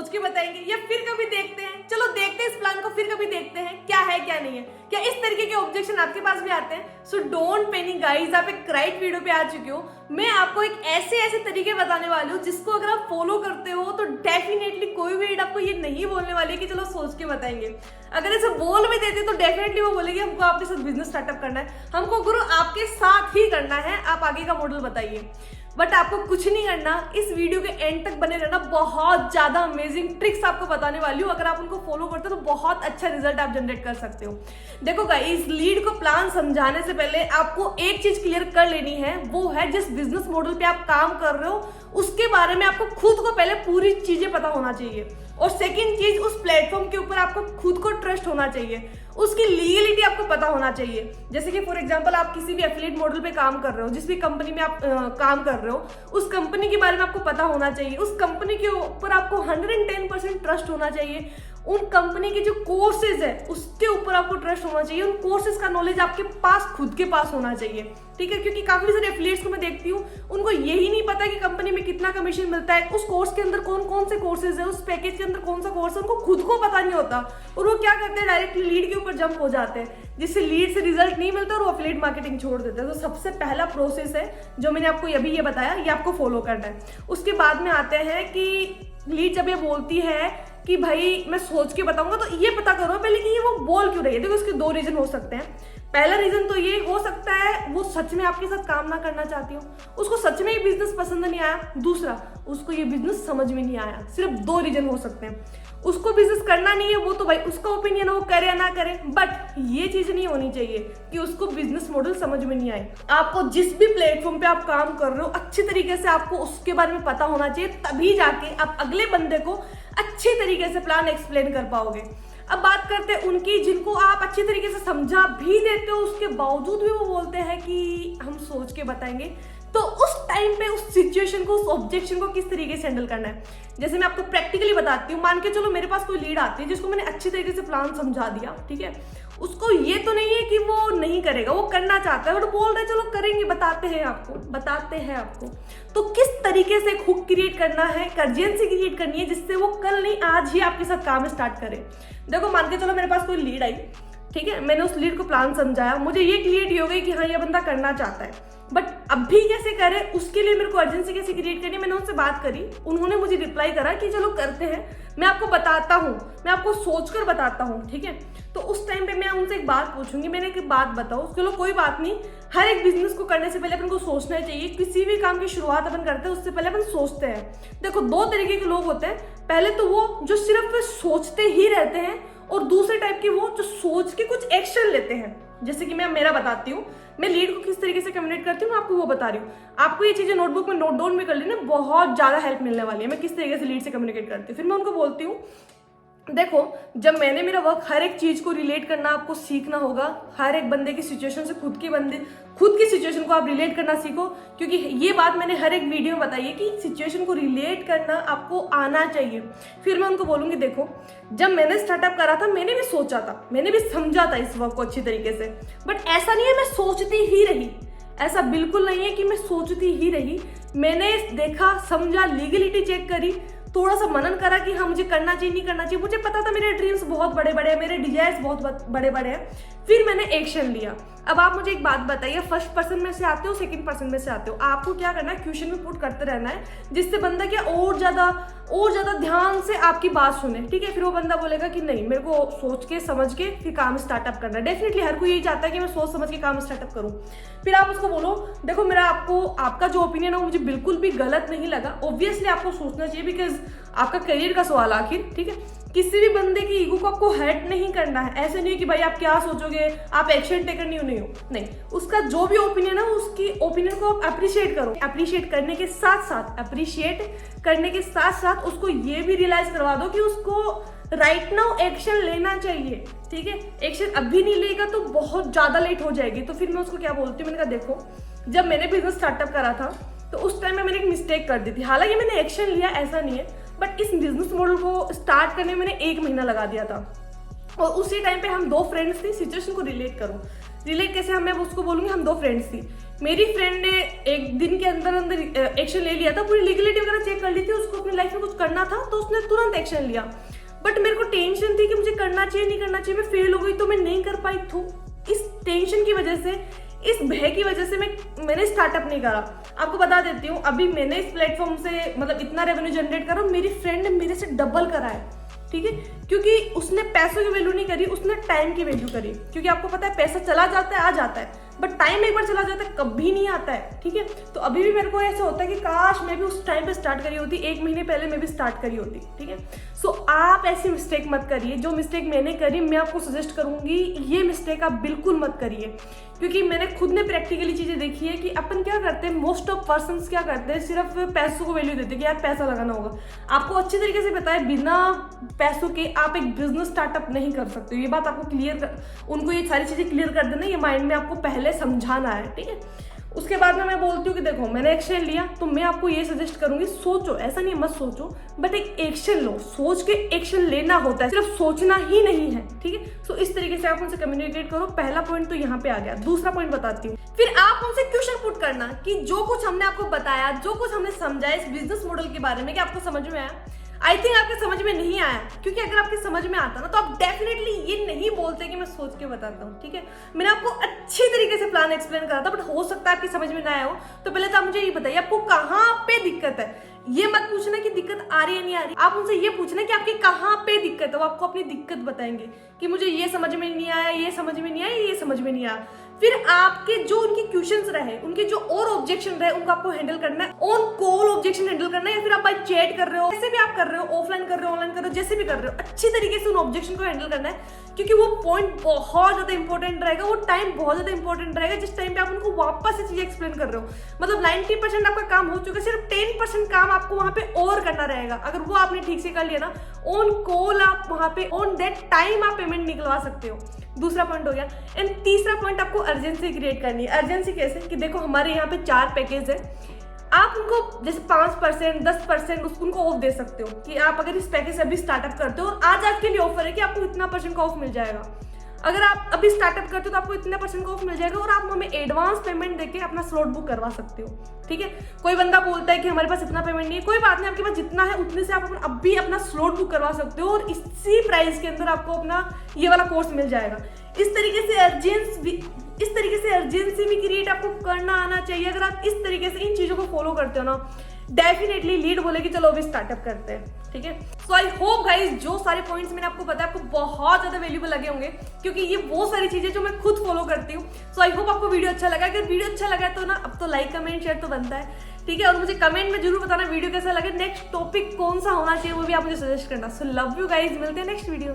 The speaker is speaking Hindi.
सोच के बताएंगे या फिर कभी देखते हैं, चलो देखते हैं इस प्लान को, फिर कभी देखते हैं क्या है क्या नहीं है, क्या इस तरीके के ऑब्जेक्शन आपके पास भी आते हैं। सो डोंट पैनिक गाइस, आप एक राइट वीडियो पे आ चुके हो। मैं आपको एक ऐसे तरीके बताने वाली हूँ जिसको अगर आप फॉलो करते हो तो डेफिनेटली कोई भी आपको ये नहीं बोलने वाली है कि चलो सोच के बताएंगे। अगर ऐसे बोल भी देते तो डेफिनेटली वो बोलेगी हमको आपके साथ बिजनेस स्टार्टअप करना है, हमको गुरु आपके साथ ही करना है, आप आगे का मॉडल बताइए। बट आपको कुछ नहीं करना, इस वीडियो के एंड तक बने रहना, बहुत ज्यादा अमेजिंग ट्रिक्स आपको बताने वाली हूँ। अगर आप उनको फॉलो करते हो तो बहुत अच्छा रिजल्ट आप जनरेट कर सकते हो। देखो गाइस, लीड को प्लान समझाने से पहले आपको एक चीज क्लियर कर लेनी है, वो है जिस बिजनेस मॉडल पे आप काम कर रहे हो उसके बारे में आपको खुद को पहले पूरी चीजें पता होना चाहिए। और सेकंड चीज, उस प्लेटफॉर्म के ऊपर आपको खुद को ट्रस्ट होना चाहिए, उसकी लीगलिटी आपको पता होना चाहिए। जैसे कि फॉर एग्जांपल आप किसी भी एफिलिएट मॉडल पे काम कर रहे हो, जिस भी कंपनी में आप काम कर रहे हो उस कंपनी के बारे में आपको पता होना चाहिए, उस कंपनी के ऊपर आपको 110% ट्रस्ट होना चाहिए, उन कंपनी के जो कोर्सेज है उसके ऊपर आपको ट्रस्ट होना चाहिए, उन कोर्सेज का नॉलेज आपके पास खुद के पास होना चाहिए, ठीक है। क्योंकि काफी सारे एफिलिएट्स को मैं देखती हूँ, उनको यही नहीं पता कि कंपनी में कितना कमीशन मिलता है, उस कोर्स के अंदर कौन कौन से कोर्सेज है, उस पैकेज के अंदर कौन सा कोर्स है, उनको खुद को पता नहीं होता और वो क्या करते हैं, डायरेक्टली लीड के ऊपर जंप हो जाते हैं, जिससे लीड से रिजल्ट नहीं मिलता और वो एफिलिएट मार्केटिंग छोड़ देते हैं। तो सबसे पहला प्रोसेस है जो मैंने आपको अभी ये बताया, ये आपको फॉलो करना है। उसके बाद में आते हैं कि लीड जब ये बोलती है कि भाई मैं सोच के बताऊंगा, तो ये पता करो पहले कि ये वो बोल क्यों रही है। देखो इसके दो रीजन हो सकते हैं। पहला रीजन तो ये हो सकता है वो सच में आपके साथ काम ना करना चाहती हो, उसको सच में ये बिजनेस पसंद नहीं आया, दूसरा उसको ये बिजनेस समझ में नहीं आया। सिर्फ दो रीजन हो सकते हैं। उसको बिजनेस करना नहीं है, वो तो भाई उसका ओपिनियन है, वो करे या ना करे, बट ये चीज नहीं होनी चाहिए कि उसको बिजनेस मॉडल समझ में नहीं आए। आपको जिस भी प्लेटफॉर्म पे आप काम कर रहे हो अच्छी तरीके से आपको उसके बारे में पता होना चाहिए, तभी जाके आप अगले बंदे को अच्छे तरीके से प्लान एक्सप्लेन कर पाओगे। अब बात करते हैं उनकी, जिनको आप अच्छी तरीके से समझा भी देते हो उसके बावजूद भी वो बोलते हैं कि हम सोच के बताएंगे। तो उस टाइम पे उस सिचुएशन को, उस ऑब्जेक्शन को किस तरीके से हैंडल करना है, जैसे मैं आपको प्रैक्टिकली बताती हूँ। मान के चलो मेरे पास कोई लीड आती है जिसको मैंने अच्छी तरीके से प्लान समझा दिया, ठीक है। उसको ये तो नहीं है कि वो नहीं करेगा, वो करना चाहता है और बोल रहे चलो करेंगे, बताते हैं आपको। तो किस तरीके से एक हुक क्रिएट करना है, अर्जेंसी क्रिएट करनी है जिससे वो कल नहीं आज ही आपके साथ काम स्टार्ट करे। देखो मान के चलो मेरे पास कोई लीड आई, ठीक है, मैंने उस लीड को प्लान समझाया, मुझे ये क्लियरिटी हो गई कि हाँ ये बंदा करना चाहता है, बट अभी कैसे करे उसके लिए मेरे को अर्जेंसी कैसे क्रिएट करनी है। मैंने उनसे बात करी, उन्होंने मुझे रिप्लाई करा कि चलो करते हैं, मैं आपको बताता हूँ, मैं आपको सोचकर बताता हूँ, ठीक है। तो उस टाइम पे मैं उनसे एक बात पूछूंगी, मैंने एक बात बताओ, चलो कोई बात नहीं, हर एक बिजनेस को करने से पहले अपन को सोचना चाहिए। किसी भी काम की शुरुआत अपन करते हैं उससे पहले अपन सोचते हैं। देखो दो तरीके के लोग होते हैं, पहले तो वो जो सिर्फ सोचते ही रहते हैं और दूसरे टाइप के वो जो सोच के कुछ एक्शन लेते हैं। जैसे कि मैं मेरा बताती हूँ, मैं लीड को किस तरीके से कम्युनिकेट करती हूँ, मैं आपको वो बता रही हूँ। आपको ये चीजें नोटबुक में नोट डाउन भी कर लेना, बहुत ज्यादा हेल्प मिलने वाली है। मैं किस तरीके से लीड से कम्युनिकेट करती हूँ, फिर मैं उनको बोलती हूँ देखो जब मैंने मेरा वर्क, हर एक चीज को रिलेट करना आपको सीखना होगा, हर एक बंदे की सिचुएशन से खुद की सिचुएशन को आप रिलेट करना सीखो। क्योंकि ये बात मैंने हर एक वीडियो में बताई है कि सिचुएशन को रिलेट करना आपको आना चाहिए। फिर मैं उनको बोलूंगी देखो जब मैंने स्टार्टअप करा था मैंने भी सोचा था, मैंने भी समझा था इस वर्क को अच्छी तरीके से, बट ऐसा नहीं है मैं सोचती ही रही, ऐसा बिल्कुल नहीं है कि मैं सोचती ही रही। मैंने देखा, समझा, लीगलिटी चेक करी, थोड़ा सा मनन करा कि हाँ मुझे करना चाहिए नहीं करना चाहिए। मुझे पता था मेरे ड्रीम्स बहुत बड़े बड़े हैं, मेरे डिजायर्स बहुत बड़े बड़े हैं, फिर मैंने एक्शन लिया। अब आप मुझे एक बात बताइए, फर्स्ट पर्सन में से आते हो, सेकंड पर्सन में से आते हो, आपको क्या करना है, क्वेश्चन में पुट करते रहना है जिससे बंदा क्या और ज्यादा ध्यान से आपकी बात सुने, ठीक है। फिर वो बंदा बोलेगा कि नहीं मेरे को सोच के समझ के फिर काम स्टार्टअप करना है। डेफिनेटली हर कोई यही चाहता है कि मैं सोच समझ के काम स्टार्टअप करूं। फिर आप उसको बोलो देखो मेरा आपका जो ओपिनियन है वो मुझे बिल्कुल भी गलत नहीं लगा। ऑब्वियसली आपको सोचना चाहिए बिकॉज आपका करियर का सवाल आखिर, ठीक है। किसी भी बंदे की ईगो को आपको हर्ट नहीं करना है। ऐसे नहीं है कि भाई आप क्या सोचोगे, आप एक्शन टेकर नहीं हो, नहीं। उसका जो भी ओपिनियन है उसकी ओपिनियन को आप अप्रिशिएट करो। अप्रिशिएट करने के साथ साथ उसको ये भी रियलाइज करवा दो कि उसको राइट नाउ एक्शन लेना चाहिए, ठीक है। एक्शन अभी नहीं लेगा तो बहुत ज्यादा लेट हो जाएगी। तो फिर मैं उसको क्या बोलती हूँ, मैंने कहा देखो जब मैंने बिजनेस स्टार्टअप करा था तो उस टाइम में मैंने एक मिस्टेक कर दी थी। हालांकि मैंने एक्शन लिया ऐसा नहीं है, बट इस बिजनेस मॉडल को स्टार्ट करने में मैंने 1 महीना लगा दिया था। और उसी टाइम पे हम 2 फ्रेंड्स थी। सिचुएशन को रिलेट करो, रिलेट कैसे, मैं उसको बोलूंगी हम 2 फ्रेंड्स थी। मेरी फ्रेंड ने एक दिन के अंदर अंदर एक्शन ले लिया था, पूरी लीगलिटी वगैरह चेक कर ली थी, उसको अपनी लाइफ में कुछ करना था तो उसने तुरंत एक्शन लिया। बट मेरे को टेंशन थी कि मुझे करना चाहिए नहीं करना चाहिए, मैं फेल हो गई तो मैं नहीं कर पाई। तो इस टेंशन की वजह से, इस भय की वजह से मैंने स्टार्टअप नहीं करा। आपको बता देती हूँ, अभी मैंने इस प्लेटफॉर्म से मतलब इतना रेवेन्यू जनरेट करा, मेरी फ्रेंड ने मेरे से डबल करा है, ठीक है, क्योंकि उसने पैसों की वैल्यू नहीं करी, उसने टाइम की वैल्यू करी। क्योंकि आपको पता है पैसा चला जाता है आ जाता है, बट टाइम एक बार चला जाता है कभी नहीं आता है, ठीक है। तो अभी भी मेरे को ऐसा होता है कि काश मैं भी उस टाइम पे स्टार्ट करी होती, 1 महीने पहले मैं भी स्टार्ट करी होती, ठीक है। सो आप ऐसी मिस्टेक मत करिए, जो मिस्टेक मैंने करी मैं आपको सजेस्ट करूंगी ये मिस्टेक आप बिल्कुल मत करिए। क्योंकि मैंने खुद ने प्रैक्टिकली चीजें देखी है कि अपन क्या करते हैं, मोस्ट ऑफ पर्सन्स क्या करते हैं, सिर्फ पैसों को वैल्यू देते हैं कि यार पैसा लगाना होगा। आपको अच्छी तरीके से पता है बिना पैसों के आप एक बिजनेस स्टार्टअप नहीं कर सकते, ये बात आपको उनको ये सारी चीजें क्लियर कर देना, ये माइंड में आपको पहले समझाना है, ठीक है। उसके बाद में मैं बोलती हूँ कि देखो मैंने एक्शन लिया तो मैं आपको ये सजेस्ट करूंगी, सोचो, ऐसा नहीं मत सोचो बट एक एक्शन लो, सोच के एक्शन लेना होता है, सिर्फ सोचना ही नहीं है, ठीक है। सो इस तरीके से आप उनसे कम्युनिकेट करो। पहला पॉइंट तो यहाँ पे आ गया। दूसरा पॉइंट बताती हूँ, फिर आप उनसे क्वेश्चन पुट करना कि जो कुछ हमने आपको बताया, जो कुछ हमने समझाया इस बिजनेस मॉडल के बारे में, कि आपको समझ में आया। आई थिंक आपके समझ में नहीं आया, क्योंकि अगर आपके समझ में आता ना तो आप डेफिनेटली ये नहीं बोलते कि मैं सोच के बताता हूँ, ठीक है। मैंने आपको अच्छी तरीके से प्लान एक्सप्लेन करा था, बट हो सकता है आपकी समझ में ना आया हो। तो पहले तो आप मुझे ये बताइए आपको कहाँ पे दिक्कत है। ये मत पूछना कि दिक्कत आ रही है नहीं आ रही, आप उनसे ये पूछना कि आपकी कहाँ पे दिक्कत है। वो आपको अपनी दिक्कत बताएंगे कि मुझे ये समझ में नहीं आया, ये समझ में नहीं आया, ये समझ में नहीं आया। फिर आपके जो उनके क्वेश्चंस रहे, उनके जो और ऑब्जेक्शन रहे, उनको आपको हैंडल करना है, ऑन कॉल ऑब्जेक्शन हैंडल करना है, या फिर आप बाय चैट कर रहे हो, जैसे भी आप कर रहे हो, ऑफलाइन कर रहे हो, ऑनलाइन कर रहे हो, जैसे भी कर रहे हो, अच्छी तरीके से उन ऑब्जेक्शन को हैंडल करना है। क्योंकि वो पॉइंट बहुत ज्यादा इंपॉर्टेंट रहेगा, वो टाइम बहुत ज्यादा इंपॉर्टेंट रहेगा जिस टाइम पे आप उनको वापस से चीजें एक्सप्लेन कर रहे हो। मतलब 90% आपका काम हो चुका है, सिर्फ 10% काम आपको वहां पे और करना रहेगा। अगर वो आपने ठीक से कर लिया ना, ऑन कॉल आप वहां पे ऑन दैट टाइम आप पेमेंट निकलवा सकते हो। दूसरा पॉइंट हो गया। एंड तीसरा पॉइंट, आपको अर्जेंसी क्रिएट करनी है। अर्जेंसी कैसे कि देखो हमारे यहाँ पे 4 पैकेज है, आप उनको जैसे 5%, 10% उनको ऑफ दे सकते हो कि आप अगर इस पैकेज से अभी स्टार्टअप करते हो, और आज आपके लिए ऑफर है कि आपको इतना % का ऑफ मिल जाएगा। अगर आप अभी स्टार्टअप करते हो तो आपको इतना % का ऑफ मिल जाएगा, और आप हमें एडवांस पेमेंट देके अपना स्लॉट बुक करवा सकते हो, ठीक है। कोई बंदा बोलता है कि हमारे पास इतना पेमेंट नहीं है, कोई बात नहीं, आपके पास जितना है उतने से आप अभी अपना स्लॉट बुक करवा सकते हो, और इसी प्राइस के अंदर आपको अपना ये वाला कोर्स मिल जाएगा। इस तरीके से अर्जेंसी भी क्रिएट आपको करना आना चाहिए। अगर आप इस तरीके से इन चीजों को फॉलो करते हो ना, डेफिनेटली लीड बोलेगी चलो अभी स्टार्टअप करते हैं, ठीक है। सो आई होप गाइस जो सारे पॉइंट्स मैंने आपको बताया आपको बहुत ज्यादा वैल्यूबल लगे होंगे, क्योंकि ये वो सारी चीजें जो मैं खुद फॉलो करती हूँ। सो आई होप आपको वीडियो अच्छा लगा। अगर वीडियो अच्छा लगा तो ना अब तो लाइक कमेंट शेयर तो बनता है, ठीक है। और मुझे कमेंट में जरूर बताना वीडियो कैसा लगे, नेक्स्ट टॉपिक कौन सा होना चाहिए वो भी आप मुझे सजेस्ट करना। सो लव यू गाइज, मिलते हैं नेक्स्ट वीडियो में।